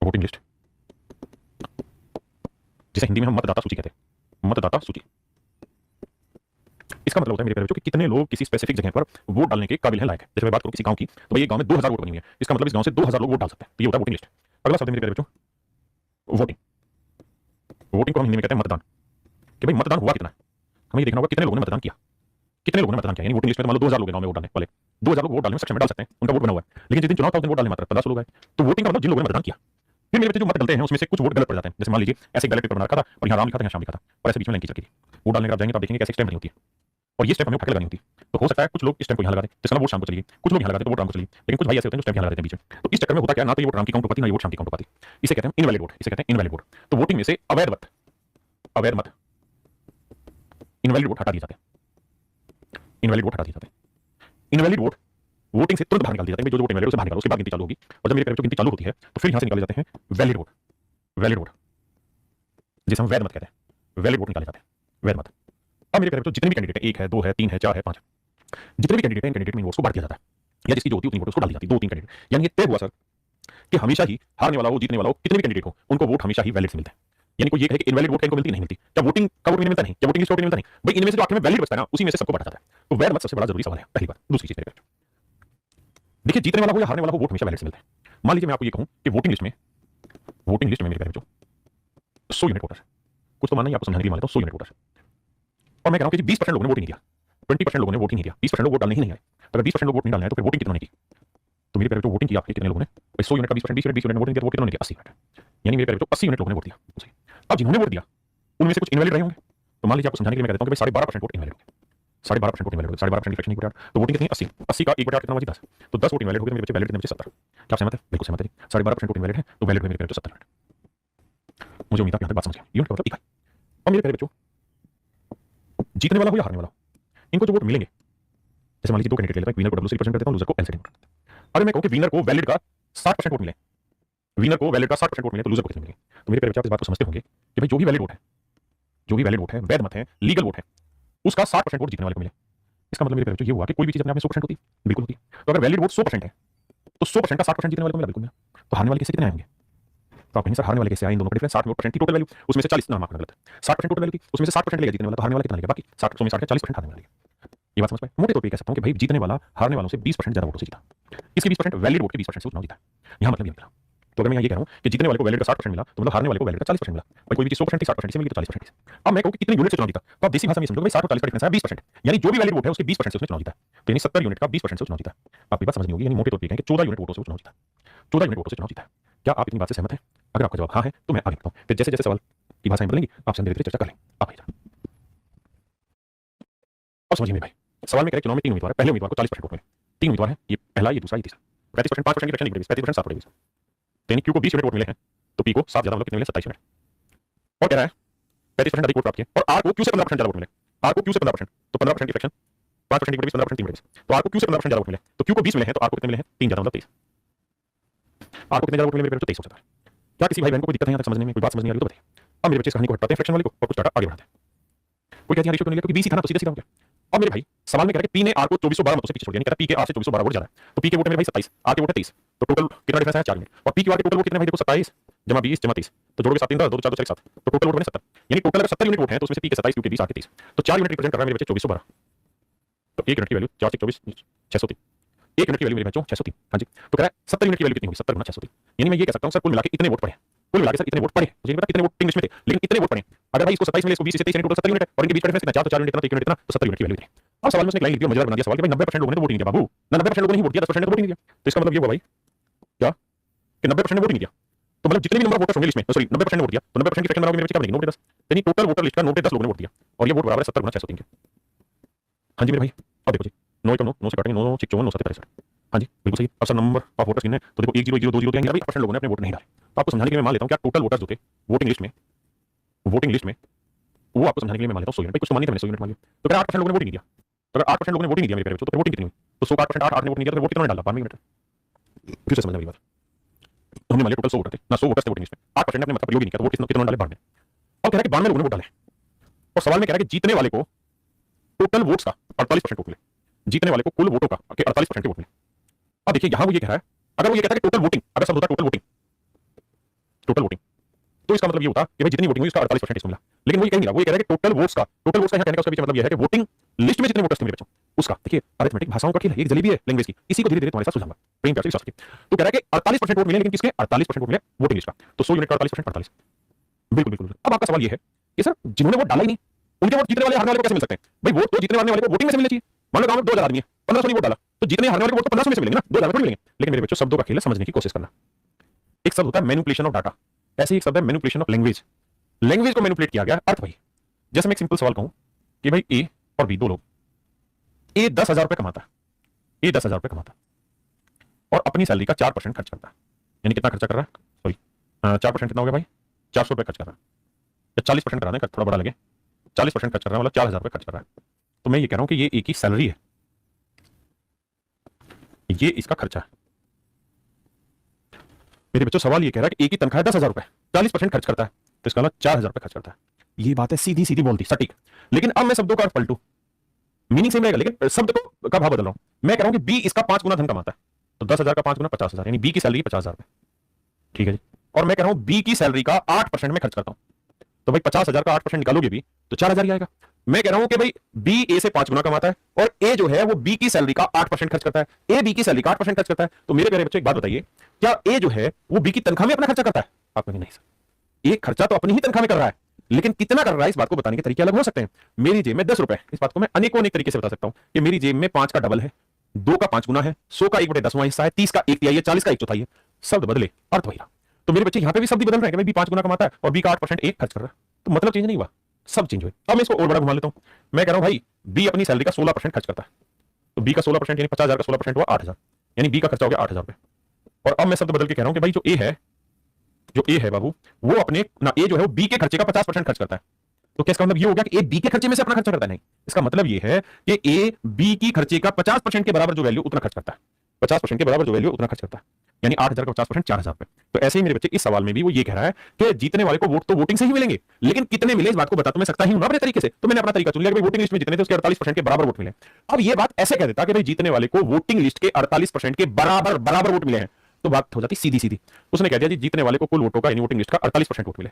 Voting list, जिसे हिंदी में हम मतदाता सूची कहते हैं। मतदाता सूची, इसका मतलब होता है मेरे प्यारे बच्चों कि कितने लोग किसी स्पेसिफिक जगह पर वोट डालने के काबिल हैं, लायक है। जैसे मैं बात करूं किसी गांव की, तो भाई ये गांव में 2000 वोट बनी हुई है, इसका मतलब इस गांव से 2000 लोग वोट डाल सकते हैं। तो ये होता है वोटिंग लिस्ट। अगला शब्द मेरे प्यारे बच्चों वोटिंग। वोटिंग को हम हिंदी में कहते हैं मतदान, कि भाई मतदान हुआ कितना है। हमें ये देखना होगा कितने लोगों ने मतदान किया, कितने लोगों ने मतदान किया। यानी वोटिंग लिस्ट में मान लो 2000 लोग हैं गांव में वोट डालने वाले, 2000 लोग वोट डालने में सक्षम में डाल सकते हैं, उनका वोट बना हुआ है। लेकिन जिस दिन चुनाव था उस दिन वोट डालने मात्र 1500 लोग आए। तो वोटिंग का मतलब जिन लोगों ने मतदान किया। फिर मेरे बच्चे जो मत डलते हैं उसमें से कुछ वोट गलत पड़ जाते हैं। जैसे मान लीजिए ऐसे बैलेट पेपर बना रखा था और यहाँ राम लिखा था, यहाँ श्याम लिखा था, और ऐसे बीच में लाइन खींच रखी थी। वोट डालने का आप जाएंगे तो आप देखेंगे कैसे स्टैम्प बनी होती है, और ये स्टैम्प हमें उठा के लगानी होती है। तो हो सकता है कुछ लोग स्टैम्प को यहाँ लगा दें, जिसका वोट शाम को चलेगी, कुछ लोग यहाँ लगा दें तो वोट राम को चलेगी। लेकिन कुछ भाई ऐसे होते हैं जो स्टैम्प यहाँ लगा देते हैं बीच में। तो इस चक्कर में होता क्या, ना तो ये वोट राम की काउंट हो पाती, ना ये वोट शाम की काउंट हो पाती। इसे कहते हैं इनवैलिड वोट, इसे कहते हैं इनवैलिड वोट। तो वोटिंग में से अवैध मत, अवैध मत, इनवैलिड वोट हटा दिए जाते हैं। इनवैलिड वोट हटा दिए जाते हैं। इनवैलिड वोट वोटिंग से तुरंत बाहर निकाल दिए जाते हैं। जो वोट इनवैलिड उसे बाहर निकालो, उसके बाद गिनती चालू होगी। और जब मेरे गिनती चालू होती है तो फिर यहाँ से निकाले जाते हैं वैलिड वोट, वैलिड वोट, जिसे हम वैध मत कहते हैं। वैलिड वोट निकाले जाते हैं, वैध मत। अब मेरे प्यारे जितने भी कैंडिडेट है, 1 है 2 है 3 है 4 है 5 है, जितने भी कैंडिडेट हैं, कैंडिडेट में वोट्स को बढ़ दिया जाता है, या जिसकी जो होती है उतनी वोट उसको डाल दी जाती है। 2-3 कैंडिडेट, यानी ये तय हुआ सर कि हमेशा ही हारने वाला हो जीतने वाला हो, कितने भी कैंडिडेट हो उनको वोट हमेशा ही वैलिड से मिलता है। यानी कोई ये कहे कि इनवैलिड वोट इनको मिलती नहीं मिलती, क्या वोटिंग का वोट मिलता नहीं, क्या वोटिंग लिस्ट वोट मिलता नहीं, भाई इनमें से जो आखिर में वैलिड बचता है ना उसी में से सबको बढ़ा जाता है। तो वैध मत सबसे बड़ा जरूरी सवाल है, पहली बात। दूसरी चीज मेरे देखिए, जीतने वाला हो या हारने वाला हो वोट हमेशा वैलिड से मिलता है। मान लीजिए मैं आपको ये कहूं कि वोटिंग लिस्ट में मेरे प्यारे बच्चों 100 यूनिट वोटर है, कुछ तो मानना ही आपको समझाने के लिए मान लेता हूं 100 यूनिट वोटर है, और मैं कह रहा हूं कि 20% लोगों ने वोट नहीं दिया, 20% लोगों ने वोट ही नहीं दिया, 20% लोग वोट डालने ही नहीं आए। अगर 20% लोग वोट नहीं डालने आए तो फिर वोटिंग कितने ने की। तो मेरे प्यारे बच्चों वोटिंग किया कितने लोगों ने, 100 यूनिट का 20% 20 यूनिट ने वोटिंग किया, वोट कितने ने किया 80 यूनिट। यानी मेरे प्यारे बच्चों 80 यूनिट लोगों ने वोट दिया। अब जिन्होंने वोट दिया उनमें से कुछ इनवैलिड रहे होंगे। तो मान लीजिए आपको समझाने के लिए मैं कहता हूं कि भाई 12.5% वोट इनवैलिड हो गए, 12.5% वोट इनवैलिड हो गए, 12.5% डिफेक्शन नहीं। तो वोटिंग कितनी 80, 80 का 1/8 कितना हुआ जी 10। तो 10 वोट इनवैलिड हो गए, मेरे बच्चे वैलिड कितने बचे 70। क्या आप सहमत है? बिल्कुल सहमत है। 12.5% वोट इनवैलिड है तो वैलिड हुए मेरे बच्चों 70 यूनिट। मुझे उम्मीद है आप यहां तक बात समझ गए। यूनिट का मतलब इकाई। और मेरे प्यारे बच्चों जीतने वाला हो या हारने वाला हो, इनको जो वोट मिलेंगे, जैसे मान लीजिए 2 कैंडिडेट ले लेते हैं, विनर को डब्ल्यू से रिप्रेजेंट कर देता हूं, लूजर को एल से रिप्रेजेंट करता हूं। अगर मैं कहूं कि विनर को वैलिड का 60% वोट मिले, विनर को वैलिड का 60% वोट मिले तो लूजर को कितने मिलेंगे। तो मेरे प्यारे बच्चे आप इस बात को समझते होंगे कि भाई जो भी वैलिड वोट है, जो भी वैलिड वोट है, वैध मत है, लीगल वोट है, उसका 60% वोट जीतने वाले को मिले। इसका मतलब मेरे प्यारे बच्चों ये हुआ कि कोई भी चीज अपने आप में 100% होती है, बिल्कुल होती है। तो अगर वैलिड वोट 100% है तो 100% का 60% जीतने वाले को मिला, बिल्कुल मिला। तो हारने वाले किससे कितने आएंगे। तो आप कहीं सर हारने वाले कैसे आए, इन दोनों का डिफरेंस 60% की टोटल वैल्यू, उसमें से 40 ना माफ करना गलत है, 60% टोटल वैल्यू थी, उसमें से 60% लेगा जीतने वाला, तो हारने वाला कितना लेगा, बाकी 60 में 40% हारने वाला लेगा। ये बात समझ पाए। मोटे तौर पे कह सकता हूं कि भाई जीतने वाला हारने वालों से 20% ज्यादा वोटों से जीता। इसके 20% वैलिड वोट के 20% से चुनाव जीता। यहां मतलब ये निकला। तो अगर मैं ये कह रहा हूं कि जीतने वाले को वैलिड का 60% मिला तो मतलब हारने वाले को वैलिड का 40% मिला। भाई कोई भी चीज 100% थी 60% से मिली तो 40% से। अब मैं कहूं कि कितने यूनिट से चुनाव जीता, तो आप देसी भाषा में समझो भाई 60 और 40 का डिफरेंस है 20%, यानी जो भी वैलिड वोट है उसके 20% से उसने चुनाव जीता। तो यानी 70 यूनिट का 20% से चुनाव जीता। आपकी बात समझनी होगी। यानी मोटे तौर पे कहें कि 14 यूनिट वोटों से चुनाव जीता, 14 यूनिट वोटों से चुनाव जीता। क्या आप इतनी बात से सहमत हैं? अगर आपका जवाब हां है तो मैं आगे बढ़ता हूं, फिर जैसे जैसे सवाल की भाषाएं बदलेंगी आपसे धीरे धीरे चर्चा कर लेंगे। आप अब समझिए मेरे भाई, सवाल में कह रहे चुनाव में 3 उम्मीदवार है, पहले उम्मीदवार को 40% वोट मिले। 3 उम्मीदवार हैं, ये पहला, ये दूसरा, ये तीसरा। 35% 5% की इलेक्शन 35% 7 वोट। यानी क्यू को 20 यूनिट वोट मिले हैं तो पी को 7 ज्यादा मतलब कितने मिले 27 यूनिट। और कह रहा है 35% अधिक वोट प्राप्त किए और आर को क्यू से 15% ज्यादा वोट मिले। आर को क्यू से 15% तो 15% की इलेक्शन, 5% की 15% 3 वोट। तो आर को क्यू से 15% ज्यादा वोट मिले, तो क्यू को 20 मिले हैं तो आर को कितने मिले हैं 3 ज्यादा मतलब 23। आर को कितने ज्यादा वोट मिले मेरे बच्चों 23 हो सकता है। क्या किसी भाई बहन को कोई दिक्कत है यहां तक समझने में, कोई बात समझ नहीं आ रही तो बताइए। अब मेरे बच्चे इस कहानी को हटाते हैं फ्रैक्शन वाले को और कुछ डाटा आगे बढ़ाते हैं। कोई कहते हैं रेशियो क्यों नहीं लिया, क्योंकि 20 ही था ना, तो सीधा सीधा हो गया। अब मेरे भाई सवाल में कह रहा है कि पी ने आर को 2412 मतों से पीछे छोड़ दिया, यानी कहता है पी के आर से 2412 वोट ज्यादा है। तो पी के वोट है मेरे भाई 27, आर के वोट है 23, तो टोटल कितना डिफरेंस है 4 यूनिट। और पी के आर के टोटल वोट कितने भाई देखो 27 जमा 20 जमा 30, तो जोड़ोगे 7 3 10 2 4 2 4 7, तो टोटल वोट बने 70। यानी टोटल अगर 70 यूनिट वोट है तो उसमें से पी के 27 क्यू के 20 आर के 30, तो 4 यूनिट रिप्रेजेंट कर रहा है मेरे बच्चे 2412। तो 1 यूनिट की वैल्यू 4 से 24 603, 1 यूनिट की वैल्यू मेरे बच्चों 603। हां जी, तो कह रहा है 70 यूनिट की वैल्यू कितनी होगी 70 गुना 603। यानी मैं ये कह सकता हूं सर कुल मिला के इतने वोट पड़े, कुल मिला के सर इतने वोट पड़े। मुझे नहीं पता कितने वोटिंग लिस्ट में थे, लेकिन इतने वोट पड़े। अगर भाई इसको 27 मिले, इसको 20 से 23 टोटल 70 यूनिट है, और इनके बीच का डिफरेंस कितना 4 तो 4 यूनिट इतना, 1 यूनिट इतना, तो 70 यूनिट की वैल्यू इतनी। अब सवाल में उसने एक लाइन लिख दी और मजेदार बना दिया सवाल कि भाई 90% लोगों ने तो वोट नहीं दिया बाबू, ना 90% लोगों ने वोट दिया 10% ने तो वोट नहीं दिया। तो इसका मतलब ये हुआ भाई क्या कि 90% ने वोट नहीं दिया, तो मतलब जितने भी नंबर वोटर्स होंगे लिस्ट में, सॉरी 90% ने वोट दिया, तो 90% की फ्रैक्शन बनाओगे मेरे बच्चे क्या बनेगी 9 10, यानी टोटल वोटर लिस्ट का 9 10 लोगों ने वोट दिया, और ये वोट बराबर है 70 गुना 603 के। हां जी मेरे भाई, अब देखो जी 9 9 9 से काटेंगे 9 9 54 9 7 63। हां जी बिल्कुल सही। अब सर नंबर ऑफ वोटर्स कितने, तो देखो 1 0 0 2 0 तो आएंगे, अभी % लोगों ने अपने वोट नहीं डाले। तो आपको समझाने के लिए मैं मान लेता हूं क्या टोटल वोटर्स जो थे वोटिंग लिस्ट में, वो आपको समझाने के लिए मैं मान लेता हूं 100 यूनिट। भाई कुछ तो मान नहीं था, मैंने 100 यूनिट मान लिया। तो अगर 8% लोगों ने वोट नहीं दिया, तो अगर 8% लोगों ने वोट नहीं दिया मेरे प्यारे बच्चों, तो वोटिंग कितनी हुई, तो 100 का 8% 8 ने वोट नहीं दिया तो वोट कितना डाला 92 यूनिट। फिर से समझना मेरी बात, हमने मान लिया टोटल 100 वोटर थे ना, 100 वोटर्स थे वोटिंग लिस्ट में, 8% ने अपने मत का प्रयोग नहीं किया तो वोट कितना डाले 92। अब कह रहा है कि 92 लोगों ने वोट डाले, और सवाल में कह रहा है कि जीतने वाले को टोटल वोट्स का 48% वोट मिले, जीतने वाले को कुल वोटों का 48% के वोट मिले। अब देखिए यहां वो ये कह रहा है, अगर वो ये कहता है कि टोटल वोटिंग, अगर शब्द होता टोटल वोटिंग, टोटल वोटिंग। तो इसका मतलब ये होता कि भाई जितनी वोटिंग हुई उसका 48% इसको मिला। लेकिन वो ये कह नहीं रहा, वो ये कह रहा है कि टोटल वोट्स का यहाँ कहने का उसका पीछे मतलब ये है कि वोटिंग लिस्ट में जितने वोटर्स थे मेरे बच्चों उसका। देखिए अरिथमेटिक भाषाओं का खेल है, एक जलेबी है लैंग्वेज की, इसी को धीरे धीरे तुम्हारे साथ सुझाऊंगा प्रेम प्यार से विश्वास रखिए। तो कह रहा है कि 48% वोट मिले, लेकिन किसके 48% वोट मिले वोटिंग लिस्ट का। तो 100 यूनिट का 48% 48। बिल्कुल बिल्कुल। अब आपका सवाल ये है कि सर जिन्होंने वोट डाला ही नहीं उनके वोट जीतने वाले हारने वाले को कैसे मिल सकते हैं? भाई वोट तो जीतने वाले को वोटिंग में से मिलना चाहिए। मान लो गांव में 2000 आदमी है, 1500 ने वोट डाला, तो जीतने हारने वाले को वोट तो 1500 में से मिलेंगे ना, 2000 में मिलेंगे। लेकिन मेरे बच्चों शब्दों का खेल है, समझने की कोशिश करना। एक शब्द होता है मैनिपुलेशन ऑफ डाटा, ऐसे एक शब्द है मैनिपुलेशन ऑफ लैंग्वेज। लैंग्वेज को मैनिपुलेट किया गया, अर्थ वही। जैसे मैं एक सिंपल सवाल कहूं कि भाई ए और बी दो लोग, ए 10,000 रुपए कमाता है, ए 10,000 रुपए कमाता है और अपनी सैलरी का 4% खर्च करता है। यानी कितना खर्चा कर रहा है? सॉरी 4% कितना हो गया भाई? 400 रुपए खर्च कर रहा है, या 40% करा दें थोड़ा बड़ा लगे, 40% खर्च कर रहा है, मतलब 4,000 रुपए खर्च कर रहा है। तो मैं ये कह रहा हूं कि ये एक ही सैलरी है, ये इसका खर्चा है। मेरे बच्चों सवाल ये कह रहा है कि एक ही तनख्वाह 10,000 रुपए, 40% खर्च करता है, तो इसका मतलब 4,000 रुपए खर्च करता है। ये बात है सीधी सीधी बोलती सटीक। लेकिन अब मैं शब्दों का अर्थ पलटू, मीनिंग सेम रहेगा लेकिन शब्द को का भाव बदल रहा हूं। मैं कह रहा हूं कि बी इसका 5 गुना धन कमाता है, तो 10,000 का 5 गुना 50,000, यानी बी की सैलरी 50,000 रुपए। ठीक है जी। और मैं कह रहा हूं बी की सैलरी का 8% में खर्च करता हूं, तो भाई 50,000 का 8% निकालोगे भी तो 4,000 ही आएगा। मैं कह रहा हूं कि भाई बी ए से 5 गुना कमाता है और ए जो है वो बी की सैलरी का 8% खर्च करता है, ए बी की सैलरी का 8% खर्च करता है। तो मेरे प्यारे बच्चों एक बात बताइए, क्या ए जो है वो बी की तनख्वाह में अपना खर्चा करता है? आप कहेंगे नहीं सर, ये खर्चा तो अपनी ही तनख्वाह में कर रहा है, लेकिन कितना कर रहा है इस बात को बताने के तरीके अलग हो सकते हैं। मेरी जेब में 10 रुपए, इस बात को मैं अनेकों अनेक तरीके से बता सकता हूं कि मेरी जेब में 5 का डबल है, 2 का 5 गुना है, 100 का 1/10वां हिस्सा है, 30 का 1/3 है, 40 का 1/4 है। शब्द बदले अर्थ वही रहा। तो मेरे बच्चे यहां पे भी शब्द बदल रहे हैं कि भाई बी 5 गुना कमाता है और बी का 8% एक खर्च कर रहा है, तो मतलब चेंज नहीं हुआ, सब चेंज हुए। अब मैं इसको और बड़ा घुमा लेता हूं, मैं कह रहा हूं भाई बी अपनी सैलरी का 16% खर्च करता है, तो बी का 16% यानी 50,000 का 16% हुआ 8,000, यानी बी का खर्चा हो गया 8,000 रुपए। और अब मैं शब्द बदल के कह रहा हूं कि भाई जो ए है बाबू, वो अपने ना ए जो है वो बी के खर्चे का 50% खर्च करता है। तो क्या इसका मतलब ये हो गया कि ए बी के खर्चे में से अपना खर्चा करता है? नहीं, इसका मतलब ये है कि ए बी की खर्चे का 50% के बराबर जो वैल्यू उतना खर्च करता है, 50% के बराबर जो वैल्यू उतना खर्च करता है, यानी 8,000 का 50% 4,000 रुपए। तो ऐसे ही मेरे बच्चे इस सवाल में भी वो ये कह रहा है कि जीतने वाले को वोट तो वोटिंग से ही मिलेंगे, लेकिन कितने मिले इस बात को बता तो मैं सकता ही हूं ना अपने तरीके से। तो मैंने अपना तरीका चुन लिया कि वोटिंग लिस्ट में जितने थे उसके 48% के बराबर वोट मिले। अब ये बात ऐसे कह देता कि भाई जीतने वाले को वोटिंग लिस्ट के 48% के बराबर वोट मिले हैं, तो बात हो जाती सीधी सीधी। उसने कह दिया जी जीतने वाले को कुल वोटों का यानी वोटिंग लिस्ट का 48% वोट मिले।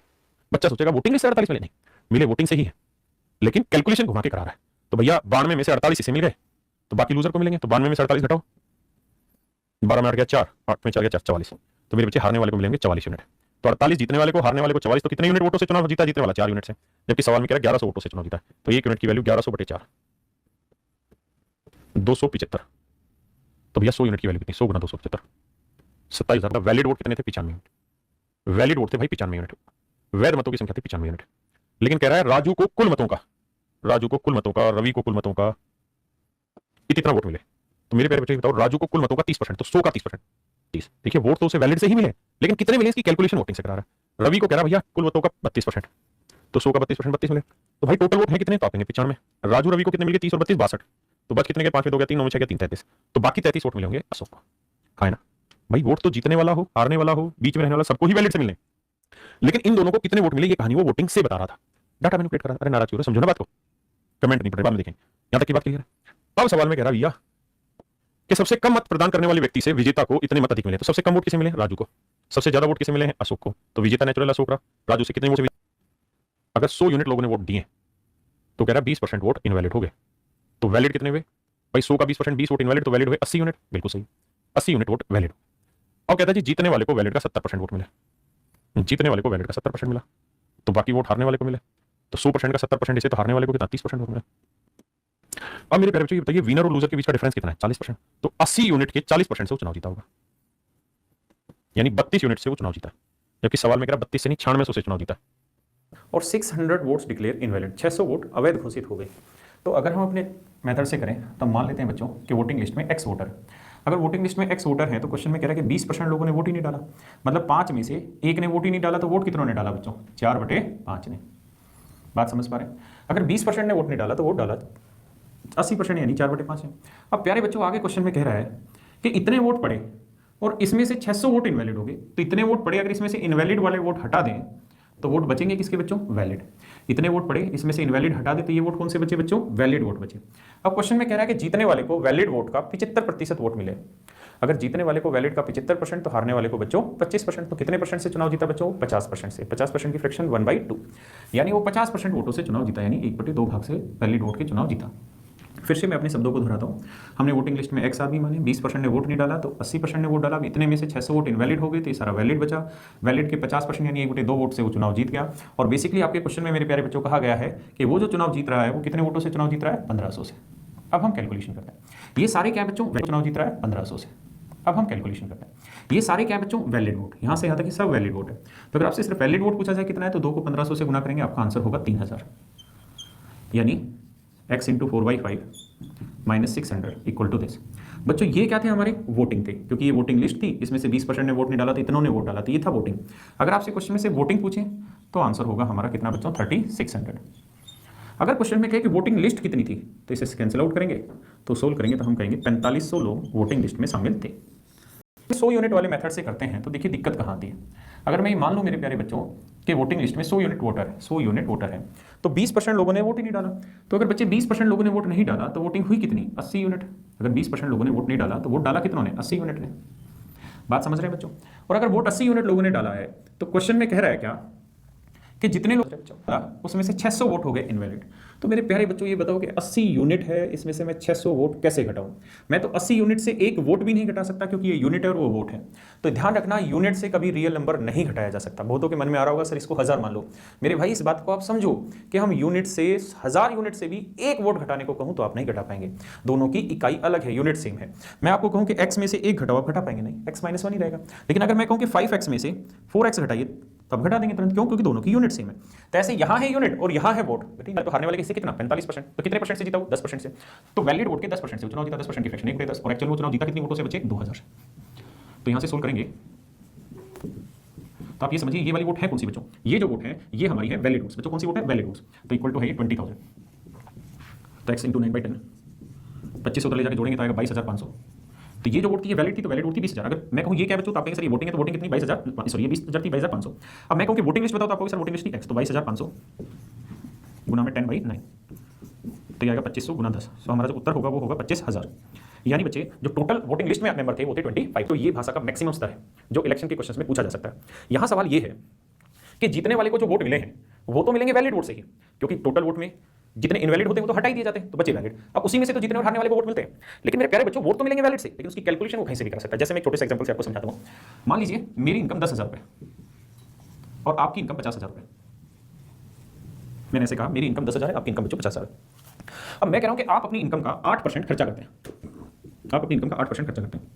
बच्चा सोचेगा वोटिंग लिस्ट से 48 मिले, नहीं मिले वोटिंग से ही है, लेकिन कैलकुलेशन घुमा के करा रहा है। तो भैया 92 में से 48 इसे मिल गए, तो बाकी लूजर को मिलेंगे। तो 92 में से 48 घटाओ, 12 में 8 गया 4, 8 में 4 गया 44, तो मेरे बच्चे हारने वाले को मिलेंगे 44 यूनिट। तो 48 जीतने वाले को, हारने वाले को 44, तो कितने यूनिट वोटों से चुनाव जीता? जीतने वाला 4 यूनिट से, जबकि सवाल में कह रहा है 1100 वोटों से चुनाव जीता है। तो 1 यूनिट की वैल्यू 1100/4, 275। तो भैया 100 यूनिट की वैल्यू कितनी? 100 गुना 275, 27,000 का। वैलिड वोट कितने थे? 95 यूनिट। वैलिड वोट थे भाई 95 यूनिट, वैध मतों की संख्या थी 95 यूनिट। लेकिन कह रहा है राजू को कुल मतों का, रवि को कुल मतों का इतना वोट मिले। तो मेरे प्यारे बच्चे बताओ, राजू को कुल मतों का 30%, तो 100 का 30%, 30। देखिए वोट तो उसे वैलिड से ही मिले, लेकिन कितने मिले इसकी कैलकुलेशन वोटिंग से करा रहा है। रवि को कह रहा भैया कुल मतों का 32%, तो 100 का 32%, 32 मिले। तो भाई टोटल वोट है कितने? तो आप 95। राजू रवि को कितने मिले? 30 और 32 62। तो बच कितने के? 5 में 2 गया 3, 9 में 6 गया 3, 33। तो बाकी 33 वोट मिले होंगे अशोक को। है ना भाई, वोट तो जीतने वाला हो, हारने वाला हो, बीच में रहने वाला, सबको ही वैलिड से मिलने, लेकिन इन दोनों को कितने वोट मिले ये कहानी वो वोटिंग से बता रहा था, डाटा मैनिपुलेट कर रहा था। अरे नाराज क्यों? समझो ना बात को, कमेंट नहीं पढ़े, बाद में देखें। यहां तक की बात क्लियर है। अब सवाल में कह रहा भैया कि सबसे कम मत प्रदान करने वाले व्यक्ति से विजेता को इतने मत अधिक मिले। तो सबसे कम वोट किसे मिले? राजू को। सबसे ज्यादा वोट किसे मिले हैं? अशोक को। तो विजेता नेचुरल अशोक रहा। राजू से कितने वोट से? अगर 100 यूनिट लोगों ने वोट दिए तो कह रहा 20% वोट इनवैलिड हो गए। तो वैलिड कितने हुए भाई? 100 का 20%, 20 वोट इनवैलिड, तो वैलिड हुए 80 यूनिट। बिल्कुल सही, 80 यूनिट वोट वैलिड। अब कहता है जी जीतने वाले को वैलिड का 70% वोट मिला। जीतने वाले को वैलिड का 70% मिला, तो बाकी वोट हारने वाले को मिले। तो 100% का 70% इसे, तो हारने वाले को कितना? 30% वोट मिला। अब मेरे प्यारे बच्चों बताइए विनर और लूजर के बीच का डिफरेंस कितना है? 40%। तो 80 यूनिट के 40% से वो चुनाव जीता होगा, यानी 32 यूनिट से वो चुनाव जीता। जबकि सवाल में कह रहा 32 से नहीं 96 से चुनाव जीता। और 600 वोट्स डिक्लेयर इनवैलिड, 600 वोट अवैध घोषित हो गए। तो अगर हम अपने मेथड से करें तो मान लेते हैं बच्चों कि वोटिंग लिस्ट में एक्स वोटर, अगर वोटिंग लिस्ट में एक्स वोटर है तो क्वेश्चन में कह रहा है कि 20% लोगों ने वोट ही नहीं डाला, मतलब 5 में से एक ने वोट ही नहीं डाला। तो वोट कितनों ने डाला बच्चों? 4/5 ने। बात समझ पा रहे हैं? अगर 20% ने वोट नहीं डाला तो वोट डाला 80%, यानी 4/5 है। अब प्यारे बच्चों आगे क्वेश्चन में कह रहा है कि इतने वोट पड़े और इसमें से 600 वोट इनवैलिड हो गए। तो इतने वोट पड़े, अगर इसमें से इनवैलिड वाले वोट हटा दें तो वोट बचेंगे किसके बच्चों? वैलिड। इतने वोट पड़े, इसमें से इनवैलिड हटा दे तो ये वोट कौन से बचे बच्चों? वैलिड वोट बचे। अब क्वेश्चन में कह रहा है कि जीतने वाले को वैलिड वोट का 75% वोट मिले। अगर जीतने वाले को वैलिड का 75% तो हारने वाले को बच्चों 25%। तो कितने परसेंट से चुनाव जीता बच्चों? 50% से। 50% की फ्रैक्शन 1/2, यानी वो 50% वोटों से चुनाव जीता, यानी 1/2 भाग से वैलिड वोट के चुनाव जीता। फिर से मैं अपने शब्दों को दोहराता हूँ। हमने वोटिंग लिस्ट में एक्स आदमी माने, 20% ने वोट नहीं डाला तो 80% ने वोट डाला। इतने में से 600 वोट इनवैलिड हो गए तो ये सारा वैलिड बचा। वैलिड के 50% यानी 1/2 वोट से वो चुनाव जीत गया। और बेसिकली आपके क्वेश्चन में मेरे प्यारे बच्चों कहा गया है कि वो जो चुनाव जीत रहा है वो कितने वोटों से चुनाव जीत रहा है? 1500 से। अब हम कैलकुलेशन करते हैं ये सारे क्या बच्चों चुनाव जीत रहा है 1500 से। अब हम कैलकुलेशन करते हैं ये सारे क्या बच्चों? Valid vote. यहां से यहां तक कि सब वैलिड वोट है। तो अगर आपसे सिर्फ वैलिड वोट पूछा जाए कितना है तो 2 को 1500 से गुना करेंगे, आपका आंसर होगा 3000, यानी x into 4/5 minus 600 equal to this. बच्चों ये क्या थे? हमारे वोटिंग थे, क्योंकि ये वोटिंग लिस्ट थी, इसमें से 20% ने वोट नहीं डाला तो इतनों ने वोट डाला, तो ये था वोटिंग। अगर आपसे क्वेश्चन में से वोटिंग पूछे तो आंसर होगा हमारा कितना बच्चों? 3600। अगर क्वेश्चन में कहे कि वोटिंग लिस्ट कितनी थी तो इसे कैंसिल आउट करेंगे, तो सोल्व करेंगे तो हम कहेंगे 4500 लोग वोटिंग लिस्ट में शामिल थे। 100 यूनिट वाले मेथड से करते हैं तो देखिए दिक्कत कहाँ आती है। अगर मैं ये मान लूँ मेरे प्यारे बच्चों कि वोटिंग लिस्ट में 100 यूनिट वोटर है तो 20% लोगों ने वोट ही नहीं डाला। तो अगर बच्चे 20% लोगों ने वोट नहीं डाला तो वोटिंग हुई कितनी? 80 यूनिट। अगर 20% लोगों ने वोट नहीं डाला तो वोट डाला कितनों ने? 80 यूनिट ने। बात समझ रहे हैं बच्चों? और अगर वोट 80 यूनिट लोगों ने डाला है तो क्वेश्चन में कह रहा है क्या कि जितने लोग उसमें से 600 वोट हो गए इनवैलिड। तो मेरे प्यारे बच्चों ये बताओ कि 80 यूनिट है, इसमें से मैं 600 वोट कैसे घटाऊं? मैं तो 80 यूनिट से एक वोट भी नहीं घटा सकता क्योंकि ये यूनिट है और वो वोट है। तो ध्यान रखना यूनिट से कभी रियल नंबर नहीं घटाया जा सकता। बहुतों के मन में आ रहा होगा सर इसको 1000 मान लो। मेरे भाई इस बात को आप समझो कि हम यूनिट से 1000 यूनिट से भी एक वोट घटाने को कहूं तो आप नहीं घटा पाएंगे। दोनों की इकाई अलग है, यूनिट सेम है। मैं आपको कहूं कि x में से एक घटाओ, आप घटा पाएंगे नहीं, x -1 ही रहेगा। लेकिन अगर मैं कहूं कि 5x में से 4x घटाइए तब घटा देंगे तुरंत। क्यों? क्योंकि दोनों की यूनिट सेम है। तो ऐसे यहां है यूनिट और यहां है वोट। तो हारने वाले किससे कितना? 45%। तो कितने परसेंट से जीता वो? 10% से। तो वैलिड वोट के 10% से चुनाव जीता, 10% की फ्रैक्शन 1/10। और एक्चुअल वो चुनाव जीता कितनी वोटों से बचे? 2000। तो यहां से सोल्व करेंगे तो आप ये समझिए ये वाली वोट है कौन सी बच्चों? ये जो वोट है ये हमारी है वैलिड वोट्स। बच्चों कौन सी वोट है? Valid votes. तो इक्वल टू है 20,000। तो x इंटू 9/10 2500 ले जाकर जोड़ेंगे तो आएगा 22,500। तो ये जो वोट थी ये वैलिड थी, तो वैलिड वोट थी 20,000। अगर मैं कहूँ ये क्या बच्चों तो आप कहेंगे सर ये वोटिंग है तो वोटिंग कितनी? 22,000, सॉरी ये 20,000 थी 22,500। अब मैं कहूँ कि वोटिंग लिस्ट बताओ तो आप कहोगे सर वोटिंग लिस्ट थी x, तो 22,500 गुना में 10/9 तो ये आएगा 2500 गुना 10। तो हमारा जो उत्तर होगा वो होगा 25,000। यानी बच्चे जो टोटल वोटिंग लिस्ट में मेंबर थे वो थे 25। तो ये भाषा का मैक्सिमम स्तर है जो इलेक्शन के क्वेश्चन में पूछा जा सकता है। यहाँ सवाल ये है कि जीतने वाले को जो वोट मिले हैं वो तो मिलेंगे वैलिड वोट से ही, क्योंकि टोटल वोट में जितने इनवैलिड होते हैं वो तो हटा ही दिए जाते हैं तो बचे वैलिड। अब उसी में से तो जीतने और हारने वाले को वोट मिलते हैं। लेकिन मेरे प्यारे बच्चों वोट तो मिलेंगे वैलिड से, लेकिन उसकी कैलकुलेशन वो कहीं से भी कर सकता है। जैसे मैं एक छोटे से एग्जांपल से आपको समझाता हूँ। मान लीजिए मेरी इनकम 10,000 रुपये और आपकी इनकम 50,000 रुपये। मैंने ऐसे कहा मेरी इनकम 10,000 है, आपकी इनकम बच्चों 50,000 है। अब मैं कह रहा हूँ कि आप अपनी इनकम का 8% खर्चा करते हैं। आप अपनी इनकम का 8% खर्चा करते हैं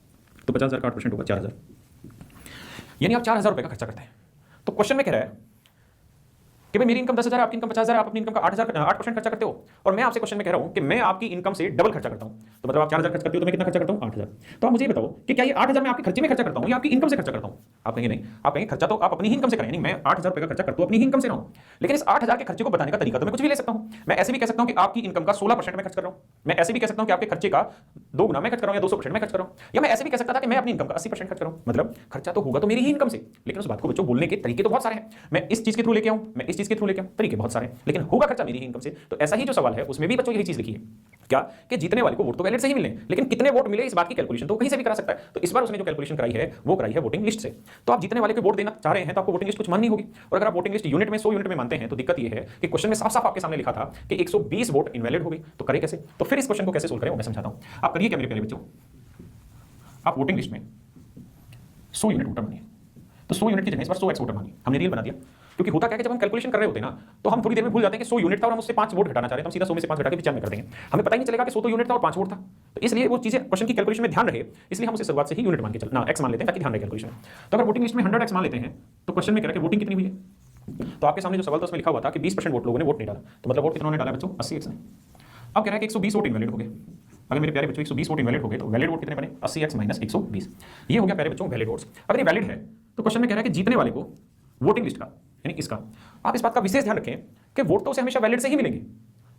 तो 50,000 का 8% होगा 4,000, यानी आप 4,000 रुपये का खर्चा करते हैं। तो क्वेश्चन में कह रहा है कि भाई मेरी इनकम 10,000 है, आपकी इनकम 50,000 है, आप अपनी इनकम का 8% खर्चा करते हो और मैं आपसे क्वेश्चन में कह रहा हूं कि मैं आपकी इनकम से डबल खर्चा करता हूं। तो मतलब आप 4,000 खर्च करते हो तो मैं कितना खर्चा करता हूं? 8,000। तो आप मुझे बताओ कि क्या ये 8,000 मैं आपके खर्चे में खर्चा करता हूं या आपकी इनकम से खर्चा करता हूं? आप कहेंगे नहीं, आप कहेंगे खर्चा तो आप अपनी ही इनकम से करें, नहीं मैं 8,000 रुपये का खर्चा करता हूं अपनी ही इनकम से रहा हूं। लेकिन इस 8,000 के खर्चे को बताने का तरीका तो मैं कुछ भी ले सकता हूं। मैं ऐसे भी कह सकता हूं कि आपकी इनकम का 16% में खर्च कर रहा हूं। मैं ऐसे भी कह सकता हूं कि आपके खर्चे का 2 गुना मैं खर्च कर रहा हूं या 200% में खर्च कर रहा हूं। या मैं ऐसे भी कह सकता था कि मैं अपनी इनकम का 80% खर्च कर रहा हूं। मतलब खर्चा तो होगा तो मेरी ही इनकम से, लेकिन उस बात को बच्चों बोलने के तरीके तो बहुत सारे हैं। मैं इस चीज के थ्रू लेके आऊं, मैं इस चीज के थ्रू लेके आऊं, तरीके बहुत सारे हैं, लेकिन होगा खर्चा मेरी ही इनकम से। तो ऐसा ही जो सवाल है उसमें भी बच्चों यही चीज लिखी है क्या कि जीतने वाले को वोट तो वैलिड से ही मिले, लेकिन कितने वोट मिले इस बात की कैलकुलेशन तो कहीं से भी करा सकता है। तो इस बार उसने जो कैलकुलेशन कराई है वो कराई है वोटिंग लिस्ट से। तो आप जीतने वाले को वोट देना चाह रहे हैं तो आपको वोटिंग लिस्ट कुछ माननी होगी। और अगर आप वोटिंग लिस्ट यूनिट में 100 यूनिट में मानते हैं तो दिक्कत ये है कि क्वेश्चन में साफ साफ आपके सामने लिखा था कि 120 वोट इनवैलिड हो गई। तो करे कैसे? तो फिर इस क्वेश्चन को कैसे सोल्व करें वो मैं समझाता हूं। आप करिए क्या मेरे प्यारे बच्चों, आप वोटिंग लिस्ट में 100 यूनिट वोटर मानिए। तो 100 यूनिट की जगह इस बार 100x वोटर मानिए। हमने रियल बना दिया, क्योंकि होता क्या है कि जब हम कैलकुलेशन कर रहे होते हैं ना तो हम थोड़ी देर में भूल जाते हैं कि 100 यूनिट था और हम उससे 5 वोट घटाना चाह रहे हैं, तो हम सीधा 100 में से 5 घटा के 95 कर देंगे। हमें पता ही नहीं चलेगा कि 100 तो यूनिट था और 5 वोट था। तो इसलिए वो चीजें क्वेश्चन की कैलकुलेशन में ध्यान रहे, इसलिए हम उसे शुरुआत से ही यूनिट मान के चलना x मान लेते हैं ताकि ध्यान रहे कैलकुलेशन में। तो अगर वोटिंग लिस्ट में 100x मान लेते हैं तो क्वेश्चन में कह रहा है कि वोटिंग कितनी हुई है। तो आपके सामने जो सवाल था उसमें लिखा हुआ था कि 20% वोट लोगों ने वोट नहीं डाला। तो मतलब वोट कितनों ने डाला बच्चों? 80x ने। अब कह रहा है कि 120 वोट इनवैलिड हो गए। अगर मेरे प्यारे बच्चों 120 वोट इनवैलिड हो गए तो वैलिड वोट कितने बने? 80x - 120। ये हो गया प्यारे बच्चों वैलिड वोट्स। अगर ये वैलिड है तो क्वेश्चन में कह रहा है कि जीतने वाले को वोटिंग लिस्ट का यानी इसका, आप इस बात का विशेष ध्यान रखें कि वोट तो उसे हमेशा वैलिड से ही मिलेंगे,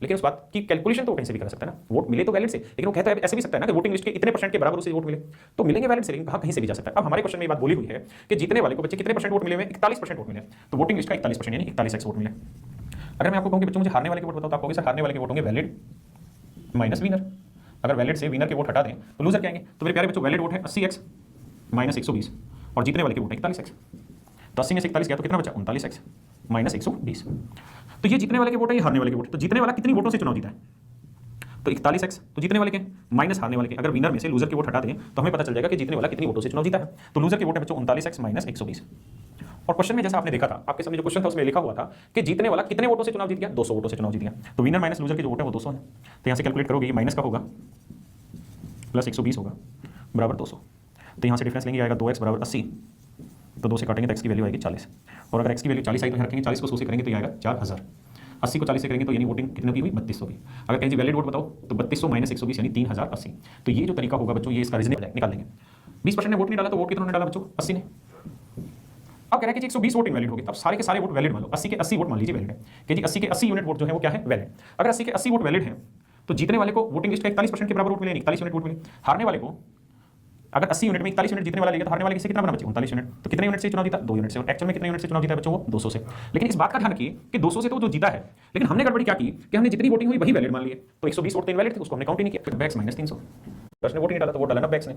लेकिन उस बात की कैलकुलेशन तो कहीं से भी कर सकता है ना। वोट मिले तो वैलिड से, लेकिन वो कहता है ऐसे भी सकता है ना कि वोटिंग लिस्ट के इतने परसेंट के बराबर उसे वोट मिले तो मिलेंगे वैलिड से, लेकिन कहाँ कहीं से भी जा सकता है। अब हमारे क्वेश्चन में ये बात बोली हुई है कि जीतने वाले को बच्चे कितने परसेंट वोट मिले हुए? 41% वोट मिले। तो वोटिंग लिस्ट का 41% यानी 41x वोट मिले। अगर मैं आपको कहूँ कि बच्चों मुझे हारने वाले के वोट बताओ तो आप कहोगे सर हारने वाले के वोट होंगे वैलिड माइनस विनर। अगर वैलिड से विनर के वोट हटा दें तो लूजर क्या आएंगे। तो मेरे प्यारे बच्चों वैलिड वोट है 80x माइनस 120 और जीतने वाले के वोट है 41x। तो 80 में से 41 गया तो कितना बचा 39x माइनस 120। तो ये जीतने वाले के वोट है, ये हारने वाले के वोट है। तो जीतने वाला कितनी वोटों से चुनाव जीता है तो 41x। तो जीतने वाले के माइनस हारने वाले के, अगर विनर में से लूजर के वोट हटा दें तो हमें पता चल जाएगा कि जीतने वाला कितनी वोटों से चुनाव जीता है। तो लूजर के वोट है बच्चों 39x माइनस 120। और क्वेश्चन में जैसा आपने देखा था, आपके सामने जो क्वेश्चन था उसमें लिखा हुआ था कि जीतने वाला कितने वोटों से चुनाव जीत गया 200 वोटों से चुनाव जीत गया। तो विनर माइनस लूजर के जो वोट है वो 200 है। तो यहाँ से कैलकुलेट करोगे ये माइनस का होगा प्लस 120 होगा बराबर 200। तो यहाँ से डिफरेंस लेंगे आएगा 2x बराबर 80। तो 2 से काटेंगे तो x की वैल्यू आएगी 40। और अगर x की वैल्यू 40 आई तो यहाँ रखेंगे 40 को 100 से करेंगे तो ये आएगा 4000। 80 को 40 से करेंगे तो यानी वोटिंग कितने की हुई 3200 की। अगर कहीं वैलिड वोट बताओ तो 3200 माइनस 120 यानी 3080। तो ये जो तरीका होगा बच्चों ये इसका रीजनिंग निकाल लेंगे। 20% ने वोट नहीं डाला तो वोट कितनों ने डाला बच्चों 80 ने। अब कह रहे हैं कि 120 वोट इनवैलिड हो गए। अब सारे के सारे वोट वैलिड मान लो 80 के 80 वोट मान लीजिए वैलिड है कि जी 80 के 80 यूनिट वोट जो है वो क्या है वैलिड। अगर 80 के 80 वोट वैलिड है तो जीतने वाले को वोटिंग लिस्ट का 41% के बराबर वोट मिले 41 यूनिट वोट मिले। हारने वाले को अगर 80 यूनिट में 41 यूनिट जीतने वाला लेगा तो हारने वाले से कितना बना बचे 39 यूनिट। तो कितने यूनिट से चुनाव जीता 2 यूनिट से। और एक्चुअल में कितने यूनिट से चुनाव जीता है बच्चों वो 200 से। लेकिन इस बात का ध्यान रखिए कि 200 से तो जो जीता है, लेकिन हमने गड़बड़ी क्या की कि हमने जितनी वोटिंग हुई वही वैलिड मान लिए। तो 120 वोट तो इनवैलिड थे उसको हमने काउंट ही नहीं किया। बैक्स माइनस 300 ने वोट नहीं डाला तो वोट डाला ना बैक्स ने।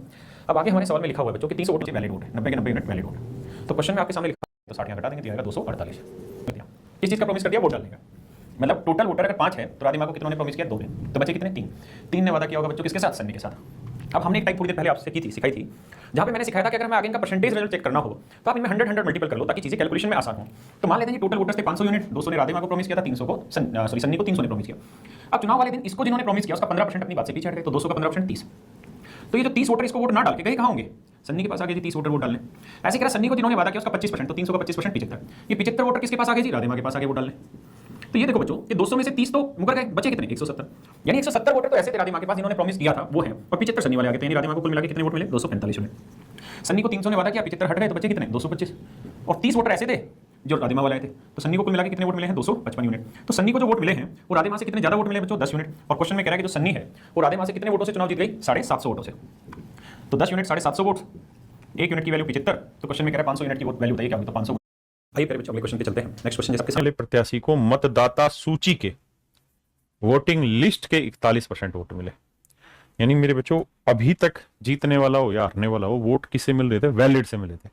अब आगे हमारे सवाल में लिखा हुआ है बच्चों कि 300 वोट वैलिड वोट है 90 के 90 यूनिट वैलिड वोट। तो क्वेश्चन में आपके सामने लिखा तो 60 यहाँ घटा देंगे तो आएगा 248। किस चीज़ का प्रॉमिस कर दिया वोट डालने का। मतलब टोटल वोटर अगर 5 है तो राधिमा को कितनों ने प्रॉमिस किया 2 ने। तो बच्चे कितने 3 ने वादा किया होगा बच्चों किसके साथ सन्नी के साथ। अब हमने एक टाइप थोड़ी देर पहले आपसे की थी सिखाई थी जहाँ पे मैंने सिखाया था कि अगर मैं आगे इनका परसेंटेज रिजल्ट चेक करना हो तो आप इनमें 100 मल्टीपल कर लो ताकि चीजें कैलकुलेशन में आसान हो। तो मान लेते हैं कि टोटल वोटर्स थे 500 यूनिट, 200 ने राधिमा को प्रॉमिस किया था, 300 को सन्नी को 300 ने प्रॉमिस किया। अब चुनाव वाले दिन इसको जिन्होंने प्रॉमिस किया उसका 15% अपनी बात से पीछे हट गए। तो 200 का 15% 30। तो ये जो 30 वोटर इसको वोट ना डाल के गए कहाँ होंगे सन्नी के पास आ गए जी 30 वोटर वोट डालने। ऐसे कह रहा सन्नी को जिन्होंने वादा किया उसका 25%। तो 300 का 25% 75। ये 75 वोटर किसके पास आ गए जी राधिमा के पास आ गए वोट डालने। तो ये देखो बच्चों कि 200 में से 30 तो मुकर गए, बचे कितने 170। यानी 170 वोटर तो ऐसे थे राधिमा के पास जिन्होंने प्रॉमिस किया था वो है और 75 सन्नी वाले आ गए थे। यानी राधिमा को कुल मिला के कितने वोट मिले 245 यूनिट। सन्नी को 300 ने वादा किया 75 हट गए तो बचे कितने 225। और 30 वोटर ऐसे थे जो राधिमा वाले आए थे। तो सन्नी को कुल मिला के कितने वोट मिले हैं 255 यूनिट। तो सन्नी को जो वोट मिले हैं वो राधिमा से कितने ज्यादा वोट मिले बच्चों 10 यूनिट। और क्वेश्चन में कह रहा है कि जो सन्नी है वो राधिमा से कितने वोटों से चुनाव जीत गई 750 वोटों से। तो 10 यूनिट 750 वोट, 1 यूनिट की वैल्यू 75। तो क्वेश्चन में कह रहा है 500 यूनिट की वोट वैल्यू बताइए क्या होगी। तो 500। आइए फिर बच्चों अगले क्वेश्चन पे चलते हैं। नेक्स्ट क्वेश्चन जैसा पहले प्रत्याशी को मतदाता सूची के वोटिंग लिस्ट के 41% वोट मिले। यानी मेरे बच्चों अभी तक जीतने वाला हो या हारने वाला हो वोट किससे मिल रहे थे वैलिड से मिल रहे थे।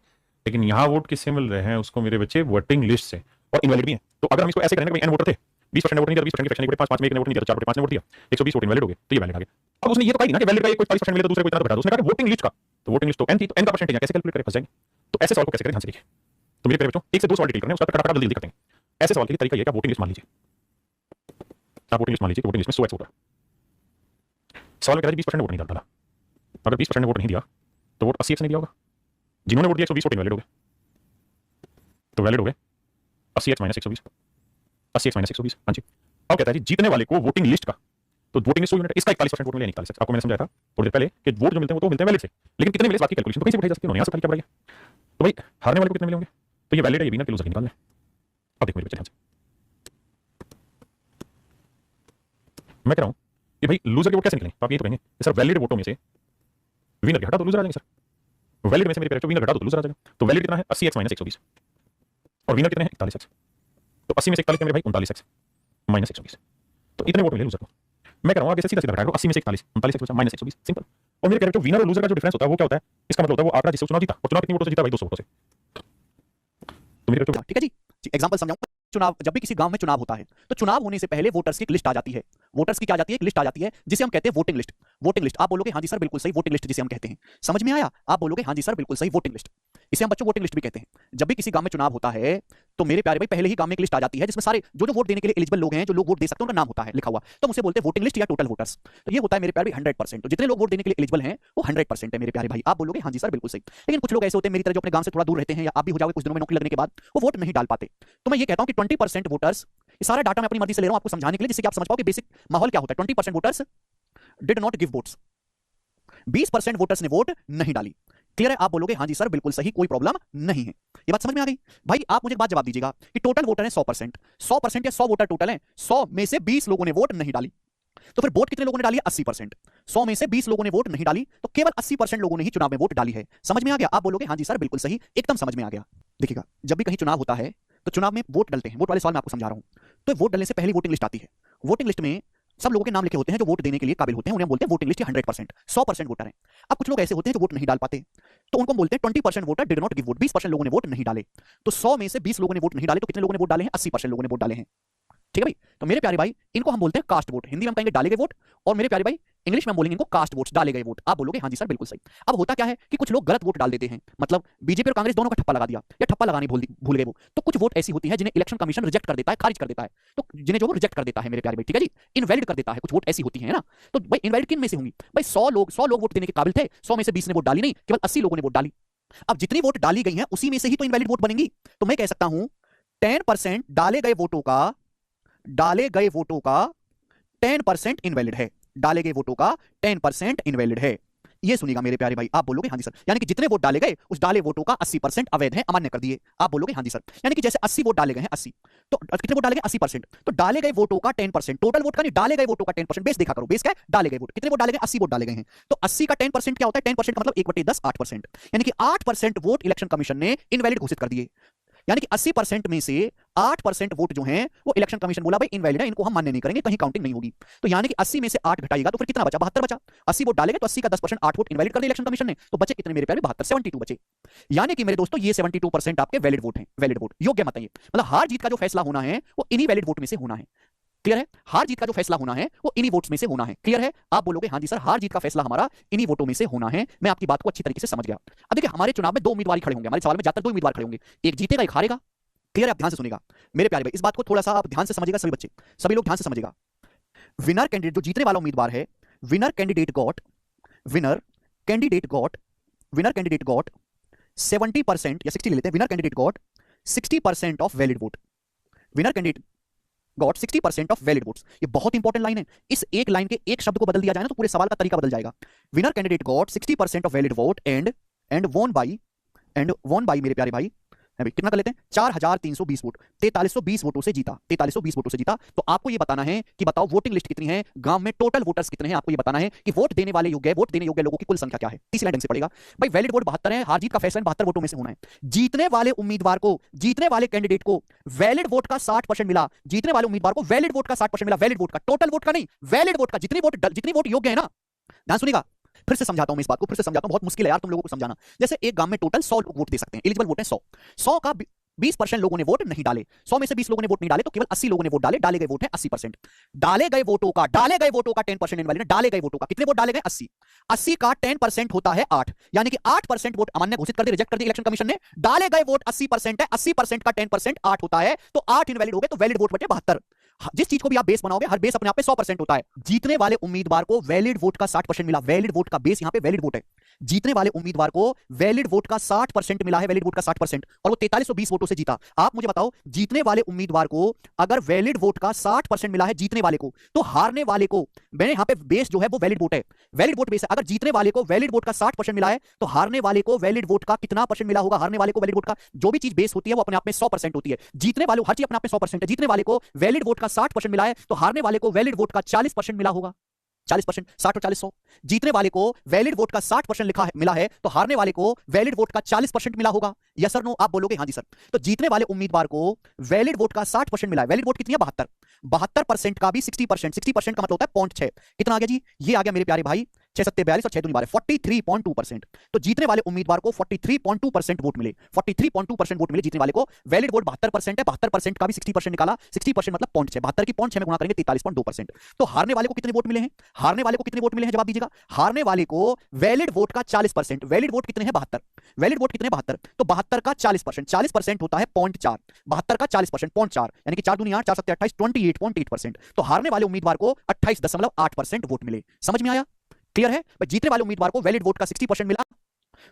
लेकिन यहाँ वोट किससे मिल रहे हैं उसको मेरे बच्चे वोटिंग लिस्ट से और इनवैलिड भी है। तो अगर हम इसको ऐसे करेंगे एन वोटर थे 20% वोट नहीं दिया 20% के 5 में एक ने वोट नहीं दिया 4 5 ने वोट दिया 120 वोट इनवैलिड हो गए। तो ये वैलिड आ गया। अब उसने ये तो कही ना कि वैलिड का एक कोई 40% मिले तो दूसरे को इतना तो घटा दो। उसने कहा वोटिंग लिस्ट का तो वोटिंग लिस्ट तो एन थी तो एन का परसेंटेज कैसे कैलकुलेट करें फंस जाएंगे। तो ऐसे सवाल को कैसे करें ध्यान से देखिए। तो मेरे प्यारे बच्चों 1 से 2 सवाल डिटेल करने उसका फटाफट जल्दी करते हैं। ऐसे सवाल के लिए तरीका ये है वोटिंग लिस्ट मान लीजिए। आप वोटिंग लिस्ट मान लीजिए वोटिंग लिस्ट में 100x वोटर सवाल में कह रहा है 20% वोट नहीं डाला। अगर 20% ने वोट नहीं दिया तो वोट 80x ने दिया होगा। जिन्होंने वोट दिया 120 वोट इनवैलिड हो गए। तो वैलिड हो गए 80x माइनस 120 80x माइनस 120। हाँ जी। अब कहता है जी जीतने वाले को वोटिंग लिस्ट का तो वोटिंग लिस्ट 100 यूनिट इसका 41% वोट मिले 41। आपको मैंने समझाया था थोड़ी देर पहले कि वोट जो मिलते हैं वो तो मिलते हैं वैलिड से, लेकिन कितने मिले बाकी कैलकुलेशन तो कहीं से उठाई जा सकती है। यहाँ से खाली क्या बढ़ाइए। तो भाई हारने वाले को कितने मिले होंगे। तो ये वैलिड है ये विनर के लूजर निकालना है। अब देखो मेरे बच्चे ध्यान से मैं कह रहा हूँ कि भाई लूजर के वोट कैसे निकलेंगे। तो आप ये तो कहेंगे सर वैलिड वोटों में से विनर के हटा तो लूजर आ जाएंगे सर। वैलिड में से मेरे प्यारे विनर घटा दो तो लूजर आ जाएगा। तो वैलिड कितना है 80x माइनस 120 और विनर कितने हैं 41x। तो 80 में से 41 मेरे भाई 39x माइनस 120। तो इतने वोट मिले लूजर को। मैं कह रहा हूं आगे से सीधा सीधा घटा दो 80 में से 41 39x बचा माइनस 120 सिंपल। और मेरे प्यारे विनर और लूजर का जो डिफरेंस होता है वो क्या होता है इसका मतलब होता है वो आंकड़ा जिससे चुनाव जीता और चुनाव कितनी वोटों से जीता भाई 200 वोटों से। तो मेरे ठीक है जी एग्जांपल समझाऊं। चुनाव जब भी किसी गांव में चुनाव होता है तो चुनाव होने से पहले वोटर्स की एक लिस्ट आ जाती है। वोटर्स की क्या जाती है एक लिस्ट आ जाती है जिसे हम कहते हैं वोटिंग लिस्ट। वोटिंग लिस्ट आप बोलोगे हाँ जी सर बिल्कुल सही वोटिंग लिस्ट जिसे हम कहते हैं। समझ में आया। आप बोलोगे हाँ जी सर बिल्कुल सही वोटिंग लिस्ट। इसे हम बच्चों वोटिंग लिस्ट भी कहते हैं। जब भी किसी गांव में चुनाव होता है तो मेरे प्यारे भाई पहले ही गांव में एक लिस्ट आ जाती है जिसमें सारे जो वोट देने के लिए एलिजिबल लोग हैं जो लोग वोट दे सकते हैं उनका नाम होता है लिखा हुआ। तो मुझे बोलते हैं वोटिंग लिस्ट या टोटल वोटर्स। तो ये होता है मेरे प्यारे भाई 100%। तो जितने लोग वोट देने के लिए एलिजिबल हैं वो 100% है मेरे प्यारे भाई। आप बोलोगे हाँ जी सर बिल्कुल सही। लेकिन कुछ लोग ऐसे होते हैं मेरी तरह जो अपने गांव से थोड़ा दूर रहते हैं या आप भी हो जाओगे कुछ दिनों में नौकरी लगने के बाद वो वोट नहीं डाल पाते। तो मैं ये कहता हूं कि 20% वोटर्स ये सारा डाटा मैं अपनी मर्जी से ले रहा हूं आपको समझाने के लिए जिससे कि आप समझ पाओ कि बेसिक माहौल क्या होता है। 20% voters did not give votes 20% voters ने वोट नहीं डाली। क्लियर है। आप बोलोगे हाँ जी सर बिल्कुल सही कोई प्रॉब्लम नहीं है। ये बात समझ में आ गई। भाई आप मुझे एक बात जवाब दीजिएगा कि टोटल वोटर है 100% 100% या 100 वोटर टोटल है 100 में से 20 लोगों ने वोट नहीं डाली तो फिर वोट कितने लोगों ने डाली है 80%। 100 में से 20 लोगों ने वोट नहीं डाली तो केवल 80% लोगों ने ही चुनाव में वोट डाली है। समझ में आ गया। आप बोलोगे हाँ जी सर बिल्कुल सही एकदम समझ में आ गया। देखिएगा जब भी कहीं चुनाव होता है तो चुनाव में वोट डलते हैं। वोट वाले सवाल मैं आपको समझा रहा हूं। तो वोट डालने से पहले वोटिंग लिस्ट आती है। वोटिंग लिस्ट में सब लोगों के नाम लिखे होते हैं जो वोट देने के लिए काबिल होते हैं, उन्हें हम बोलते हैं वोटिंग लिस्ट 100%, 100% वोटर हैं। अब कुछ लोग ऐसे होते हैं जो वोट नहीं डाल पाते, तो उनको हम बोलते हैं 20% voter did not give vote, 20% लोगों ने वोट नहीं डाले। तो 100 में से 20 लोगों ने वोट नहीं डाले, तो कितने लोगों ने वोट डाले हैं? 80% लोगों ने वोट डाले हैं। ठीक है भाई, तो मेरे प्यारे भाई इनको हम बोलते हैं कास्ट वोट, हिंदी में हम कहेंगे डाले गए वोट, और मेरे प्यारे भाई इंग्लिश में हम बोलेंगे इनको कास्ट वोट्स, डाले गए वोट। आप बोलोगे हाँ जी सर बिल्कुल सही। अब होता क्या है कि कुछ लोग गलत वोट डाल देते हैं, मतलब बीजेपी और कांग्रेस दोनों का ठप्पा लगा दिया, या ठप्पा लगाने भूल गए वो, तो कुछ वोट ऐसी होती है जिन्हें इलेक्शन कमीशन रिजेक्ट कर देता है, खारिज कर देता है, तो जिन्हें जो वो रिजेक्ट कर देता है मेरे प्यारे भाई, ठीक है जी, इनवैलिड कर देता है। कुछ वोट ऐसी होती है ना, तो भाई इनवैलिड किन में से होंगी? भाई 100 लोग वोट देने के काबिल थे, 100 में से 20 ने वोट डाली नहीं, केवल 80 लोगों ने वोट डाली। अब जितनी वोट डाली गई है उसी में से ही तो इनवैलिड वोट बनेंगी। तो मैं कह सकता हूं 10% डाले गए वोटों का 10% इनवैलिड है, डाले गए वोटों का 10% इनवैलिड है। ये सुनिएगा मेरे प्यारे भाई, आप बोलोगे हाँ जी सर, यानी कि जितने वोट डाले गए उस डाले वोटों का 80% अवैध है, अमान्य कर दिए। आप बोलोगे हाँ जी सर, यानी कि जैसे 80 वोट डाले गए हैं, 80 तो कितने वोट डाले गए? 80%, तो डाले गए वोटों का 10%, टोटल वोट का नहीं, डाले गए वोटों का 10%। बेस देखा करो, बेस क्या है? डाले गए वोट। कितने वोट डाले गए? 80 वोट डाले गए हैं, तो 80 का 10% क्या होता है? 10% का मतलब 1/10, 8%, यानी कि 8% वोट इलेक्शन कमीशन ने इनवैलिड घोषित कर दिए। यानी कि 80% में से 8% वोट जो हैं वो इलेक्शन कमीशन बोला भाई इनवैलिड है, इनको हम मान्य नहीं करेंगे, कहीं काउंटिंग नहीं होगी। तो यानी कि 80 में से 8 घटाएगा तो फिर कितना बचा? 72 बचा। 80 वोट डालेंगे तो 80 का 10%, 8 वोट इनवैलिड कर दिए इलेक्शन कमीशन ने, तो बचे कितने मेरे प्यारे? 72, 72 बचे। यानी कि मेरे दोस्तों ये 72% आपके वैलिड वोट हैं, वैलिड वोट, योग्य मत है ये। मतलब हार जीत का जो फैसला होना है वो इन्हीं वैलिड वोट में से होना है। क्लियर है? हार जीत का जो फैसला होना है वो इन्हीं वोट्स में से होना है। क्लियर है? आप बोलोगे हाँ जी सर, हार जीत का फैसला हमारा इन्हीं वोटों में से होना है। मैं आपकी बात को अच्छी तरीके से समझ गया। अब देखिए हमारे चुनाव में 2 उम्मीदवार खड़े होंगे, हमारे सवाल में ज्यादातर 2 उम्मीदवार खड़े होंगे, एक जीतेगा एक हारेगा। क्लियर है? आप ध्यान से सुनेगा मेरे प्यारे भाई, इस बात को थोड़ा सा आप ध्यान से समझिएगा, सभी बच्चे, सभी लोग ध्यान से समझिएगा। विनर कैंडिडेट, जो जीतने वाला उम्मीदवार है, विनर कैंडिडेट गॉट 70% या 60 ले लेते हैं, winner candidate got 60% of valid vote, winner candidate got 60% of valid votes. ये बहुत इंपॉर्टेंट लाइन है, इस एक लाइन के एक शब्द को बदल दिया जाए ना तो पूरे सवाल का तरीका बदल जाएगा। Winner candidate got 60% of valid vote and वोन बाई मेरे प्यारे भाई कितना कर लेते हैं? 4320 वोट, 4320 वोटों से जीता, 4320 वोटों से जीता। तो आपको ये बताना है कि बताओ वोटिंग लिस्ट कितनी है, गांव में टोटल वोटर्स कितने हैं, आपको ये बताना है कि वोट देने योग्य लोगों की कुल संख्या क्या है। तीसरी लाइन से पड़ेगा भाई, वैलिड वोट 72 है, हार जीत का फैसला 72 वोटों में से होना है। जीतने वाले उम्मीदवार को, जीतने वाले कैंडिडेट को वैलिड वोट का 60% मिला, जीतने वाले उम्मीदवार को वैलिड वोट का 60% मिला, वैलिड वोट का, टोटल वोट का नहीं, वैलिड वोट का, जितनी वोट योग्य है ना। ध्यान सुनिएगा, फिर से समझाता हूं मैं इस बात को, फिर से समझाता हूं, बहुत मुश्किल है यार तुम लोगों को समझाना। जैसे एक गांव में टोटल 100 लोग वोट दे सकते हैं, एलिजिबल वोट है 100 का 20% लोगों ने वोट नहीं डाले, 100 में से 20 लोगों ने वोट नहीं डाले, तो केवल 80 लोगों ने वोट डाले, डाले गए वोट है 80%। डाले गए वोटों का 10% इनवैलिड, डाले गए वोटों का कितने वोट डाले गए? 80 का 10% होता है 8, यानी कि 8% वोट अमान्य घोषित कर दिए, रिजेक्ट कर दिए इलेक्शन कमीशन ने। डाले गए वोट 80% है, 80% का 10% 8 होता है, तो 8 इनवैलिड हो गए, तो वैलिड वोट बचे 72। जिस चीज को भी आप बेस बनाओगे, हर बेस अपने आप में 100% होता है। जीतने वाले उम्मीदवार को वैलिड वोट का 60% मिला, वैलिड वोट का बेस यहां पे वैलिड वोट है। जीतने वाले उम्मीदवार को वैलिड वोट का 60% मिला है, वैलिड वोट का 60%, और वो 4320 वोटों से जीता। आप मुझे बताओ, जीतने वाले उम्मीदवार को अगर वैलिड वोट का 60% मिला है जीतने वाले को, तो हारने वाले को, मैंने यहां पे बेस जो है वो वैलिड वोट है, वैलिड वोट बेस है। अगर जीतने वाले को वैलिड वोट का 60% मिला है, तो हारने वाले को वैलिड वोट का कितना परसेंट मिला होगा? हारने वाले को वैलिड वोट का, जो भी चीज बेस होती है वो अपने आप में 100% होती है। जीतने वाले, हर चीज अपने आप में 100% है। जीतने वाले को वैलिड वोट का 60% मिला है, तो हारने वाले को वैलिड वोट का 40% मिला होगा। 40%, 60 और 40 100। जीतने वाले को वैलिड वोट का 60% मिला है, तो हारने वाले को वैलिड वोट का 40% मिला होगा। Yes sir no? आप बोलोगे हाँ जी सर। तो जीतने वाले उम्मीदवार को वैलिड वोट का 60% मिला है, वैलिड वोट कितनी है? 72। 72% का भी 60%, 60% का मतलब होता है 0.6। कितना आ गया जी? ये आ गया मेरे प्यारे भाई 6 7 42 और 6 दूनी 12, 43.2%। तो जीतने वाले उम्मीदवार को 43.2% वोट मिले, 43.2% वोट मिले जीतने वाले को। वैलिड वोट 72% है, 72% का भी 60% निकाला, 60% मतलब 0.6, 72 की 0.6 में गुणा करेंगे 43.2%। तो हारने वाले को कितने वोट मिले हैं? हारने वाले को कितने वोट मिले हैं? जवाब दीजिएगा। हारने वाले को वैलिड वोट का 40%, वैलिड वोट कितने हैं? 72। वैलिड वोट कितने? 72। तो 72 का 40%, 40% होता है 0.4, 72 का 40%, 0.4, यानी कि 4 दूनी 8, 4 7 28, 28.8%। तो हारने वाले उम्मीदवार को 28.8% वोट मिले। समझ में आया? क्लियर है? जीतने वाले उम्मीदवार को वैलिड वोट का 60% मिला,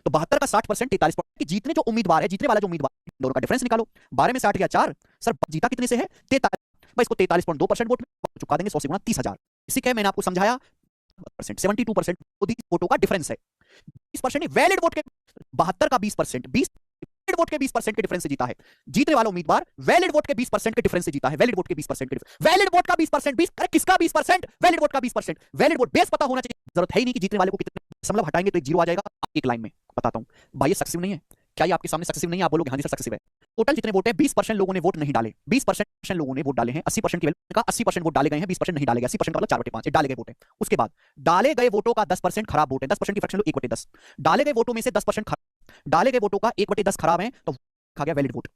तो 72 का 60%, 43%। कि जीतने जो उम्मीदवार है, जीतने वाला जो उम्मीदवार, दोनों का डिफरेंस निकालो। 12 में 60 गया 4, सर जीता कितने से है? 43। भाई इसको 43.2% वोट चुका देंगे, 100 से गुणा 30,000। इसी के मैंने आपको समझाया 72% वोटों का डिफरेंस है। 20% वैलिड वोट के, 72 का 20%, 20 वैलिड वोट के 20% के डिफरेंस से जीता है। जीतने वाला उम्मीदवार वैलिड वोट के 20% के डिफरेंस से जीता है, वैलिड वोट के 20% के डिफरेंस, वैलिड वोट का 20%, 20, अरे किसका 20%? वैलिड वोट का 20%। वैलिड वोट बेस पता होना चाहिए, जरूरत है ही नहीं कि जीतने वाले को कितने, दशमलव हटाएंगे तो एक जीरो आ जाएगा। एक लाइन में बताता हूं भाई, ये सक्सेसिव नहीं है। क्या ये आपके सामने सक्सेसिव नहीं है? आप बोलोगे हाँ जी सर सक्सेसिव है। टोटल जितने वोट है 20% लोगों ने वोट नहीं डाले, 20% लोगों ने वोट डाले हैं, 80% की वैल्यू का 80% वोट डाले गए हैं, 20% नहीं डाले गए, 80% का मतलब 4/5 डाले गए वोट है। उसके बाद डाले गए वोटों का 10% खराब वोट है, 10% की फ्रैक्शन लो 1/10, डाले गए वोटों में से 10% डाले गए वोटों का 1/10 खराब है तो लिखा गया वैलिड वोट।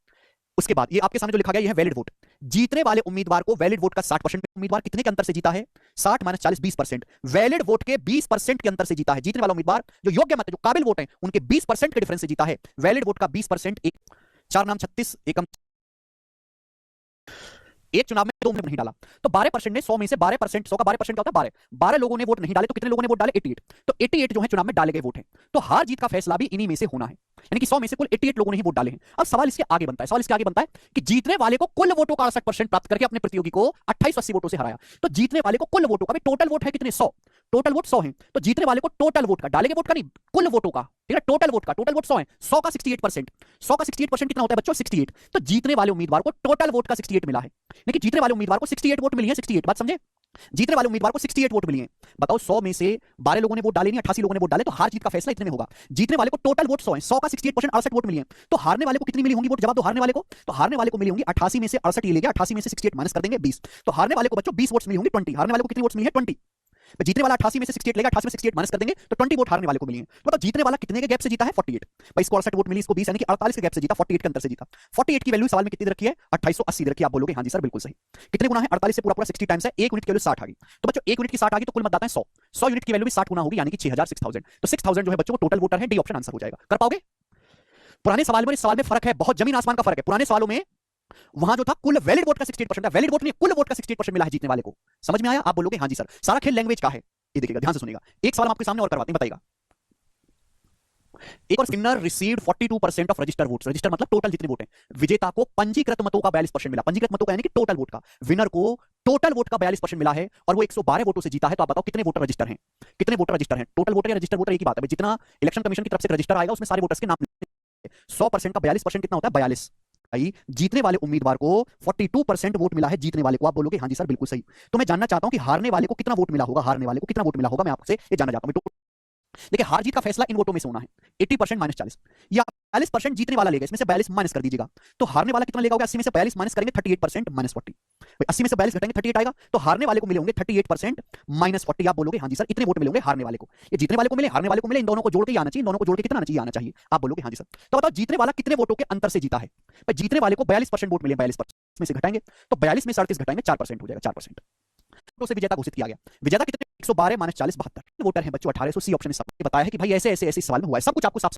उसके बाद ये आपके सामने जो लिखा गया ये है वैलिड वोट। जीतने वाले उम्मीदवार को वैलिड वोट का 60%, उम्मीदवार कितने के अंतर से जीता है? 60 - 40 20%, वैलिड वोट के 20% के अंतर से जीता है। जीतने वाला उम्मीदवार जो योग्य मत है, जो काबिल वोट है, उनके 20% के डिफरेंस से जीता है। वैलिड वोट का 20%, एक 4 नाम 36, एक चुनाव में 2 ने नहीं डाला तो 12% ने 100 में से 12%, 100 का 12% क्या होता है? 12 लोगों ने वोट नहीं डाले तो कितने लोगों ने वोट डाले? 88। तो 88 जो है चुनाव में डाले गए वोट है। तो हार जीत का फैसला भी इन्हीं में से होना है, यानी कि 100 में से कुल 88 लोगों ने ही वोट डाले हैं। अब सवाल इसके आगे बनता है, कि जीतने वाले को कुल वोटों का 68% प्राप्त करके अपने प्रतियोगी को 2880 वोटों से हराया। तो जीतने वाले को कुल वोटों का, टोटल वोट है कितने? 100, टोटल वोट 100 है, तो जीतने वाले को टोटल वोट का, डाले गए वोट का नहीं, कुल वोटों का, ठीक है, टोटल वोट 100 है, 100 का 68%, 100 का 68% कितना होता है बच्चों? 68। तो जीतने वाले उम्मीदवार को टोटल वोट का 68 मिला है, लेकिन जीतने वाले उम्मीदवार को 68 वोट मिली है। 68, बात समझे? जीतने वाले उम्मीदवार को 68 वोट मिली है। बताओ 100 में से 12 लोगों ने वोट डाले नहीं, 88 लोगों ने वोट डाले, तो हार जीत का फैसला इतने में होगा। जीतने वाले को टोटल वोट 100 है, 100 का 68% 68 वोट मिली है, तो हारने वाले को कितनी मिली होंगी वोट? जवाब दो। हारने वाले को, तो हारने वाले को मिली होंगी 88 में से 68, ये ले गया, 88 में से 68 माइनस कर देंगे 20, तो हारने वाले को बच्चों 20 वोट्स मिली होंगी, 20। हारने वाले को कितनी वोट्स मिली है? 20। जीतने वाला 88 में से 68 लेगा, 88 में 68 माइनस कर देंगे तो 20 वोट हारने वाले को मिली है। मतलब जीतने वाला कितने के गैप से जीता है? 48। भाई इसको 68 वोट मिली, इसको 20, यानी कि 48 के गैप से जीता, 48 के अंतर से जीता। 48 की वैल्यू सवाल में कितनी रखी है? 2880 रखी है। आप बोलोगे हां जी सर बिल्कुल सही। कितने गुना है? 48 से पूरा पूरा 60 टाइम्स है, 1 यूनिट की वैल्यू 60 आ गई। तो बच्चों 1 यूनिट की 60 आ गई तो कुल मतदाता है 100, 100 यूनिट की वैल्यू भी 60 गुना होगी, यानी कि 6000, 6000। तो 6000 जो है बच्चों को टोटल वोटर है, डी ऑप्शन आंसर हो जाएगा। कर पाओगे? पुराने सवाल में इस सवाल में फर्क है, बहुत जमीन आसमान का फर्क है। पुराने सवालों में वहां जो था कुल वैलिड वोट का 68% था, वैलिड वोट नहीं कुल वोट का 68% मिला है जीतने वाले को। समझ में आया? आप बोलोगे हां जी सर। सारा खेल लैंग्वेज का है, ये देखिएगा, ध्यान से सुनिएगा। एक सवाल आपके सामने और करवाते हैं, बताइएगा। एक और winner received 42% of register votes, register मतलब टोटल जितने वोट हैं। विजेता को पंजीकृत मतों का 42% मिला, पंजीकृत मतों का यानी कि टोटल वोट का। विनर को टोटल वोट का 42% मिला है और वो 112 वोटों से जीता है। तो आप बताओ कितने वोटर रजिस्टर हैं? कितने वोटर रजिस्टर हैं? टोटल वोटर या रजिस्टर वोटर एक ही बात है। जितना इलेक्शन कमीशन की तरफ से रजिस्टर आएगा उसमें सारे वोटर्स के नाम, 100% का 42% कितना होता है? 42। जीतने वाले उम्मीदवार को 42% वोट मिला है, जीतने वाले को। आप बोलोगे हां जी सर बिल्कुल सही। तो मैं जानना चाहता हूं कि हारने वाले को कितना वोट मिला होगा, हारने वाले को कितना वोट मिला होगा, मैं आपसे ये जानना चाहता हूं। देखिए हार जीत का फैसला इन वोटों में से होना है। 80% - 40 या 42% जीतने वाला लेगा, इसमें से 42 माइनस कर दीजिएगा, तो हारने वाला कितना लेगा? 80 में से 42 माइनस करेंगे 38% -40। 80 में से 42 घटाएंगे 38 आएगा, तो हारने वाले को मिले होंगे 38% -40। आप बोलोगे हां जी सर इतने वोट मिले होंगे हारने वाले को। ये जीतने वाले को मिले, हारने वाले को मिले, इन दोनों को जोड़ के आना चाहिए, इन दोनों को जोड़ के कितना आना चाहिए? आना चाहिए। आप बोलोगे हां जी सर। तो बताओ जीतने वाला कितने वोटों के अंतर से जीता है? भाई जीतने वाले को 42% वोट मिले, 42% में से घटाएंगे तो 42 में 37 घटाएंगे 4% हो जाएगा, 4% से विजेता घोषित किया गया। विजेता कितने? 112 - 40 72 वोटर हैं बच्चों, 1800। सी ऑप्शन में सबने बताया है कि भाई ऐसे ऐसे ऐसे सवाल में हुआ है, सब कुछ आपको साफ